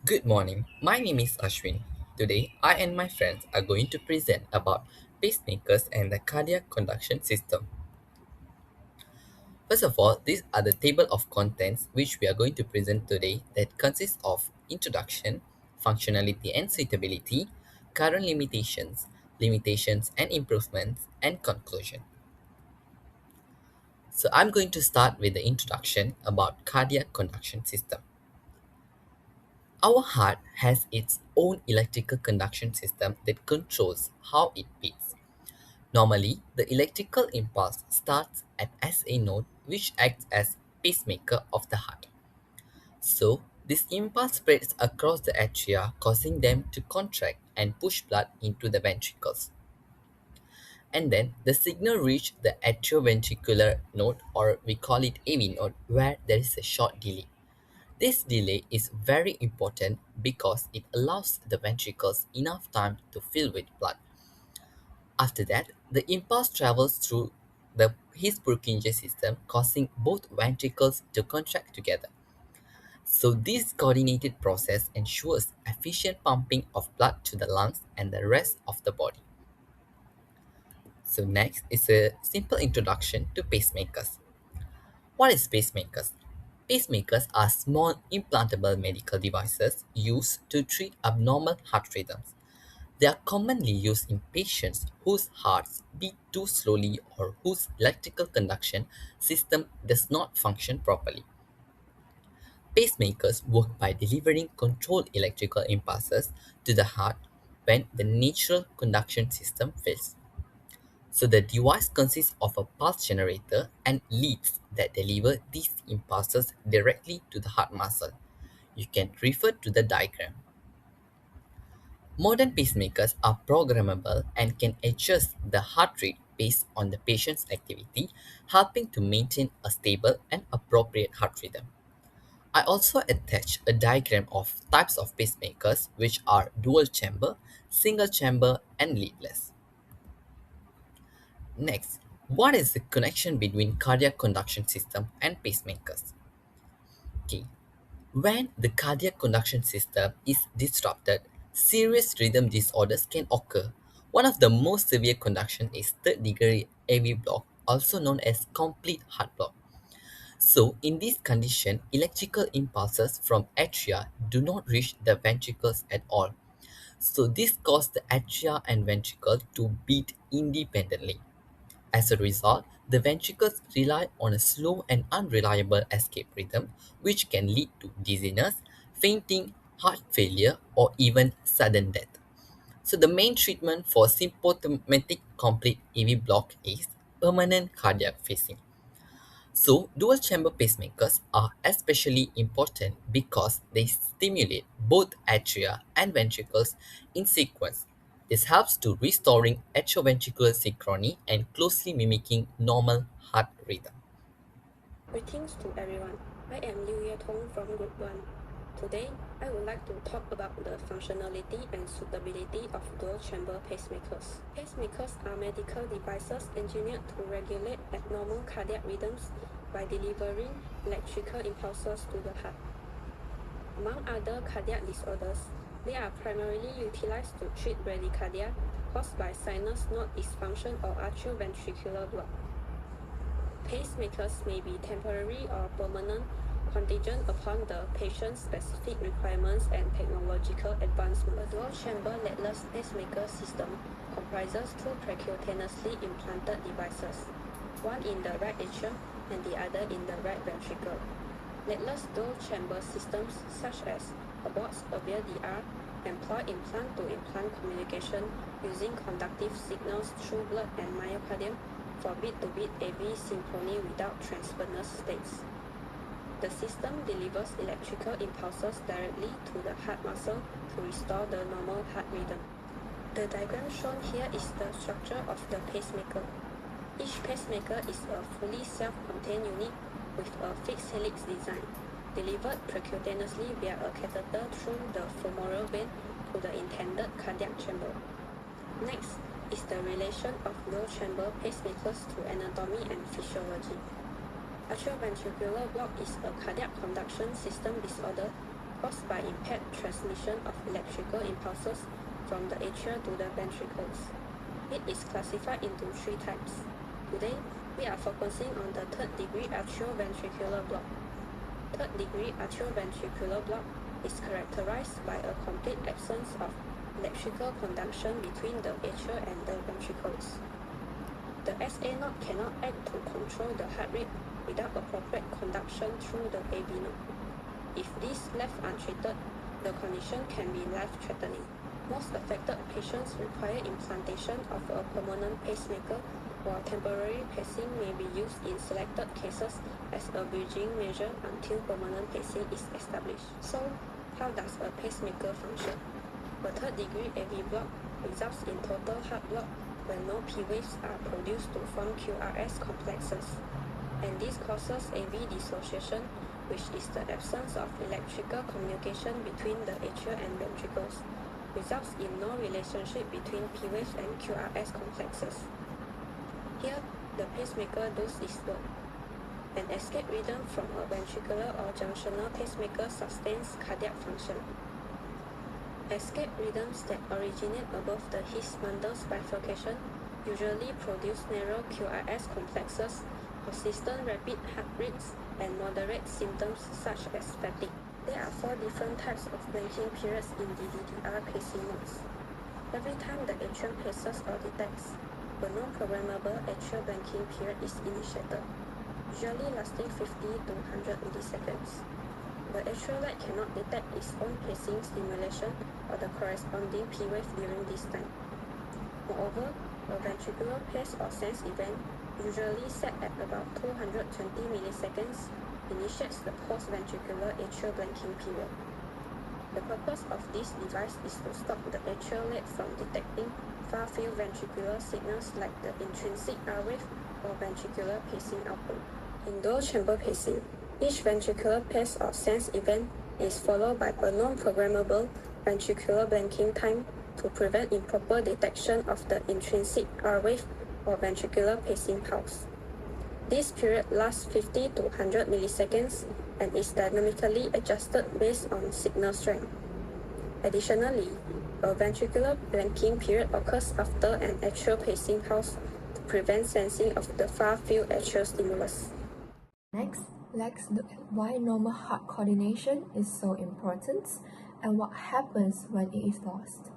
Good morning. My name is Ashwin. Today, I and my friends are going to present about pacemakers and the cardiac conduction system. First of all, these are the table of contents which we are going to present today that consists of introduction, functionality and suitability, current limitations and improvements, and conclusion. So I'm going to start with the introduction about cardiac conduction system. Our heart has its own electrical conduction system that controls how it beats. Normally, the electrical impulse starts at SA node, which acts as pacemaker of the heart. So, this impulse spreads across the atria, causing them to contract and push blood into the ventricles. And then the signal reaches the atrioventricular node, or we call it AV node, where there is a short delay. This delay is very important because it allows the ventricles enough time to fill with blood. After that, the impulse travels through his Purkinje system, causing both ventricles to contract together. So this coordinated process ensures efficient pumping of blood to the lungs and the rest of the body. So next is a simple introduction to pacemakers. What is pacemakers? Pacemakers are small implantable medical devices used to treat abnormal heart rhythms. They are commonly used in patients whose hearts beat too slowly or whose electrical conduction system does not function properly. Pacemakers work by delivering controlled electrical impulses to the heart when the natural conduction system fails. So the device consists of a pulse generator and leads that deliver these impulses directly to the heart muscle. You can refer to the diagram. Modern pacemakers are programmable and can adjust the heart rate based on the patient's activity, helping to maintain a stable and appropriate heart rhythm. I also attach a diagram of types of pacemakers, which are dual chamber, single chamber, and leadless. Next, what is the connection between cardiac conduction system and pacemakers? Okay. When the cardiac conduction system is disrupted, serious rhythm disorders can occur. One of the most severe conduction is third degree AV block, also known as complete heart block. So, in this condition, electrical impulses from atria do not reach the ventricles at all. So, this causes the atria and ventricle to beat independently. As a result, the ventricles rely on a slow and unreliable escape rhythm, which can lead to dizziness, fainting, heart failure, or even sudden death. So, the main treatment for symptomatic complete AV block is permanent cardiac pacing. So, dual chamber pacemakers are especially important because they stimulate both atria and ventricles in sequence. This helps to restoring atrioventricular synchrony and closely mimicking normal heart rhythm. Greetings to everyone. I am Liu Tong from Group 1. Today, I would like to talk about the functionality and suitability of dual-chamber pacemakers. Pacemakers are medical devices engineered to regulate abnormal cardiac rhythms by delivering electrical impulses to the heart. Among other cardiac disorders, they are primarily utilized to treat bradycardia caused by sinus node dysfunction or atrioventricular block. Pacemakers may be temporary or permanent, contingent upon the patient's specific requirements and technological advancement. A dual-chamber leadless pacemaker system comprises two percutaneously implanted devices, one in the right atrium and the other in the right ventricle. Leadless dual-chamber systems such as Abbott's Avia-DR employ implant-to-implant communication using conductive signals through blood and myocardium for beat-to-beat AV synchrony without transvenous states. The system delivers electrical impulses directly to the heart muscle to restore the normal heart rhythm. The diagram shown here is the structure of the pacemaker. Each pacemaker is a fully self-contained unit with a fixed helix design, delivered percutaneously via a catheter through the femoral vein to the intended cardiac chamber. Next is the relation of dual-chamber pacemakers to anatomy and physiology. Atrioventricular block is a cardiac conduction system disorder caused by impaired transmission of electrical impulses from the atria to the ventricles. It is classified into 3 types. Today, we are focusing on the third-degree atrioventricular block. Third-degree atrioventricular block is characterized by a complete absence of electrical conduction between the atria and the ventricles. The SA node cannot act to control the heart rate without appropriate conduction through the AV node. If this left untreated, the condition can be life-threatening. Most affected patients require implantation of a permanent pacemaker, while temporary pacing may be used in selected cases as a bridging measure until permanent pacing is established. So, how does a pacemaker function? A third-degree AV block results in total heart block when no P waves are produced to form QRS complexes, and this causes AV dissociation, which is the absence of electrical communication between the atria and ventricles, results in no relationship between P waves and QRS complexes. Here, the pacemaker does its work. An escape rhythm from a ventricular or junctional pacemaker sustains cardiac function. Escape rhythms that originate above the His-Mandel bifurcation usually produce narrow QRS complexes, consistent rapid heart rates, and moderate symptoms such as fatigue. There are 4 different types of blanking periods in DDDR pacing modes. Every time the atrium paces or detects, a non-programmable atrial blanking period is initiated, usually lasting 50 to 100 milliseconds. The atrial light cannot detect its own pacing stimulation or the corresponding P wave during this time. Moreover, a ventricular pace or sense event, usually set at about 220 milliseconds, initiates the post-ventricular atrial blanking period. The purpose of this device is to stop the atrial lead from detecting far-field ventricular signals like the intrinsic R wave or ventricular pacing output. In dual-chamber pacing, each ventricular pace or sense event is followed by a non-programmable ventricular blanking time to prevent improper detection of the intrinsic R wave or ventricular pacing pulse. This period lasts 50 to 100 milliseconds and is dynamically adjusted based on signal strength. Additionally, a ventricular blanking period occurs after an atrial pacing pulse to prevent sensing of the far-field atrial stimulus. Next, let's look at why normal heart coordination is so important and what happens when it is lost.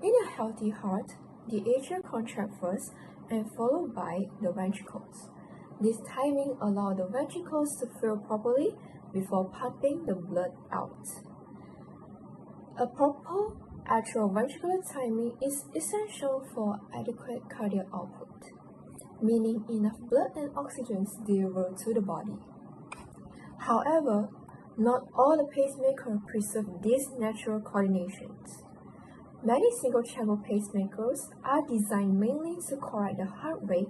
In a healthy heart, the atria contract first and followed by the ventricles. This timing allows the ventricles to fill properly before pumping the blood out. A proper atrioventricular timing is essential for adequate cardiac output, meaning enough blood and oxygen is delivered to the body. However, not all the pacemakers preserve these natural coordinations. Many single-chamber pacemakers are designed mainly to correct the heart rate,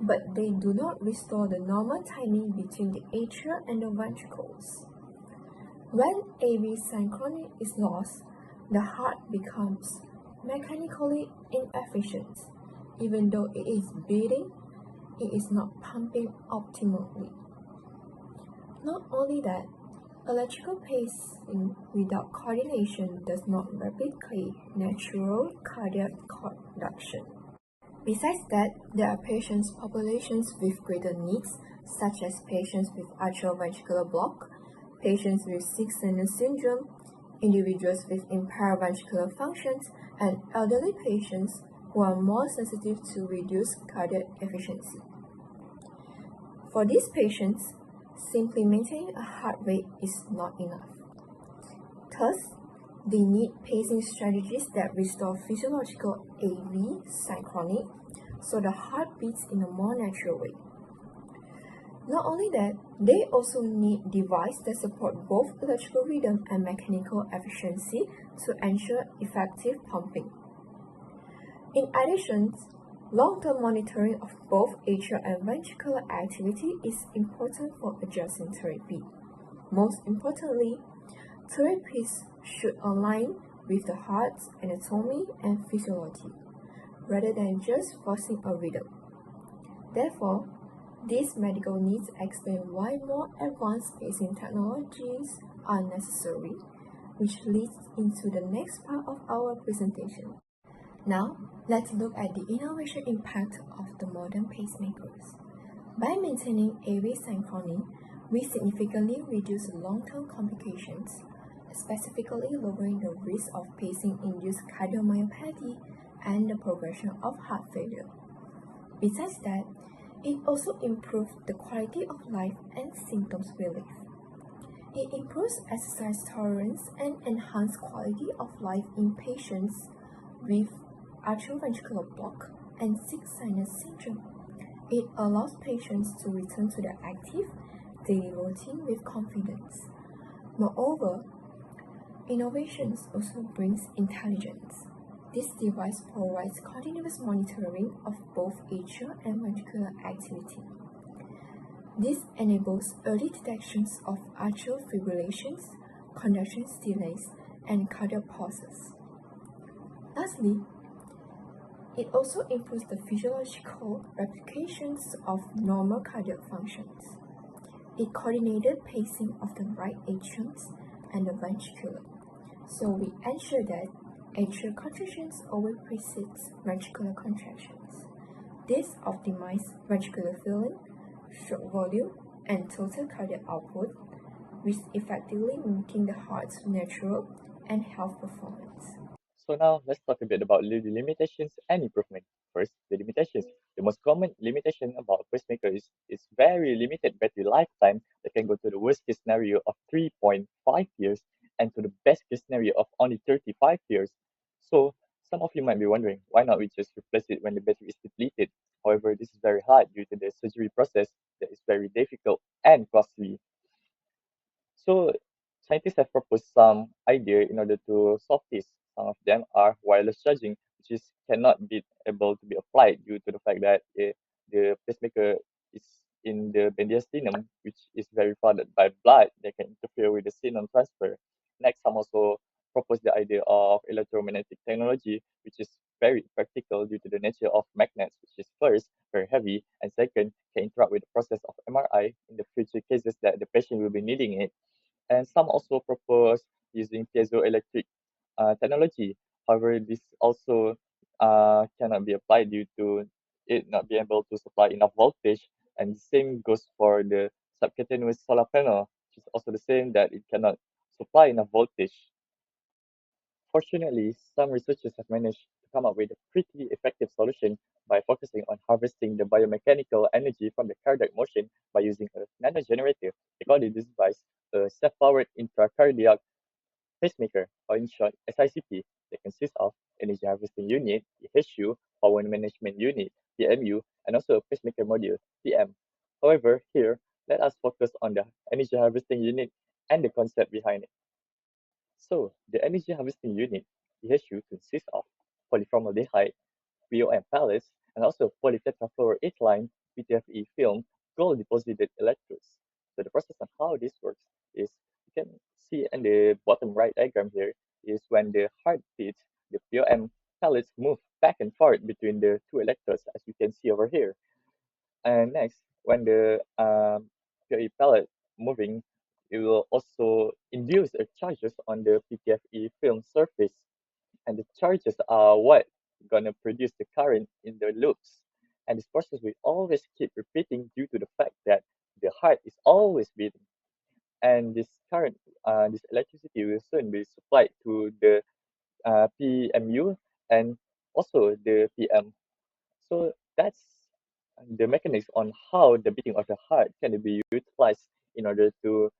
but they do not restore the normal timing between the atria and the ventricles. When AV synchrony is lost, the heart becomes mechanically inefficient. Even though it is beating, it is not pumping optimally. Not only that, electrical pacing without coordination does not replicate natural cardiac conduction. Besides that, there are patient populations with greater needs, such as patients with atrioventricular block, patients with sick-center syndrome, individuals with impaired ventricular functions, and elderly patients who are more sensitive to reduced cardiac efficiency. For these patients, simply maintaining a heart rate is not enough. Thus, they need pacing strategies that restore physiological AV synchrony so the heart beats in a more natural way. Not only that, they also need devices that support both electrical rhythm and mechanical efficiency to ensure effective pumping. In addition, long-term monitoring of both atrial and ventricular activity is important for adjusting therapy. Most importantly, therapies should align with the heart's anatomy and physiology, rather than just forcing a rhythm. Therefore, these medical needs explain why more advanced pacing technologies are necessary. which leads into the next part of our presentation. Now, let's look at the innovation impact of the modern pacemakers. By maintaining AV synchrony, we significantly reduce long-term complications, specifically lowering the risk of pacing-induced cardiomyopathy and the progression of heart failure. Besides that, it also improves the quality of life and symptoms relief. It improves exercise tolerance and enhances quality of life in patients with atrioventricular block and sick sinus syndrome. It allows patients to return to their active daily routine with confidence. Moreover, innovations also brings intelligence. This device provides continuous monitoring of both atrial and ventricular activity. This enables early detections of atrial fibrillations, conduction delays, and cardiac pauses. Lastly, it also improves the physiological replications of normal cardiac functions. It coordinated pacing of the right atriums and the ventricular, so we ensure that atrial contractions always precedes ventricular contractions. This optimizes ventricular filling, stroke volume, and total cardiac output, which effectively mimicking the heart's natural and health performance. So now let's talk a bit about the limitations and improvement. First, the limitations. The most common limitation about pacemaker is its very limited battery lifetime that can go to the worst case scenario of 3.5 years and to the best case scenario of only 35 years. So some of you might be wondering, why not we just replace it when the battery is depleted? However, this is very hard due to the surgery process that is very difficult and costly. So scientists have proposed some idea in order to solve this. Some of them are wireless charging, which is cannot be able to be applied due to the fact that the pacemaker is in the mediastinum, which is very flooded by blood that can interfere with the signal transfer. Next, some also propose the idea of electromagnetic technology, which is very practical due to the nature of magnets, which is first very heavy, and second can interrupt with the process of MRI in the future cases that the patient will be needing it. And some also propose using piezoelectric technology. However, this also cannot be applied due to it not being able to supply enough voltage. And the same goes for the subcutaneous solar panel, which is also the same that it cannot supply enough voltage. Fortunately, some researchers have managed to come up with a pretty effective solution by focusing on harvesting the biomechanical energy from the cardiac motion by using a nanogenerator. They call this device a self-powered intracardiac pacemaker, or in short, SICP, that consists of energy harvesting unit, EHU, power management unit, PMU, and also a pacemaker module, PM. However, here, let us focus on the energy harvesting unit and the concept behind it. So, the energy harvesting unit, EHU, consists of polyformaldehyde, POM pellets, and also polytetrafluoroethylene, PTFE film, gold deposited electrodes. So the process on how this works is you can see in the bottom right diagram here is when the heart beats, the POM pellets move back and forth between the two electrodes as you can see over here. And next, when the POE pellet moving, it will also induce a charges on the PTFE film surface. And the charges are what gonna produce the current in the loops. And this process will always keep repeating due to the fact that the heart is always beating. And this current, this electricity will soon be supplied to the PMU and also the PM. So that's the mechanics on how the beating of the heart can be utilized in order to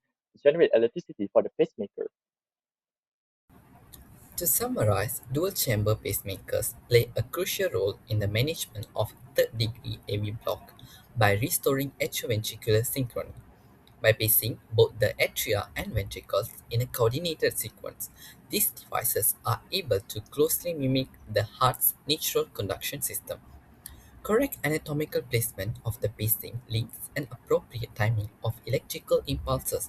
generate electricity for the pacemaker. To summarize, dual-chamber pacemakers play a crucial role in the management of third-degree AV block by restoring atrioventricular synchrony. By pacing both the atria and ventricles in a coordinated sequence, these devices are able to closely mimic the heart's natural conduction system. Correct anatomical placement of the pacing leads and appropriate timing of electrical impulses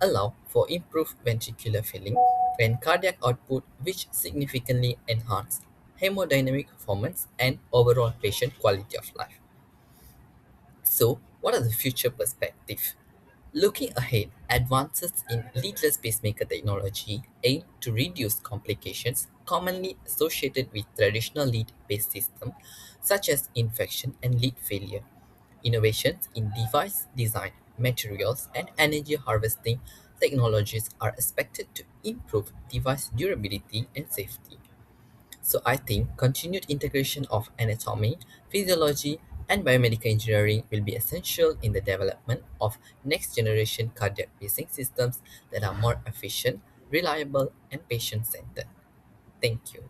allow for improved ventricular filling and cardiac output, which significantly enhance hemodynamic performance and overall patient quality of life. So, what are the future perspectives? Looking ahead, advances in leadless pacemaker technology aim to reduce complications commonly associated with traditional lead-based systems, such as infection and lead failure. Innovations in device design, materials, and energy harvesting technologies are expected to improve device durability and safety. So I think continued integration of anatomy, physiology, and biomedical engineering will be essential in the development of next generation cardiac pacing systems that are more efficient, reliable, and patient centered. Thank you.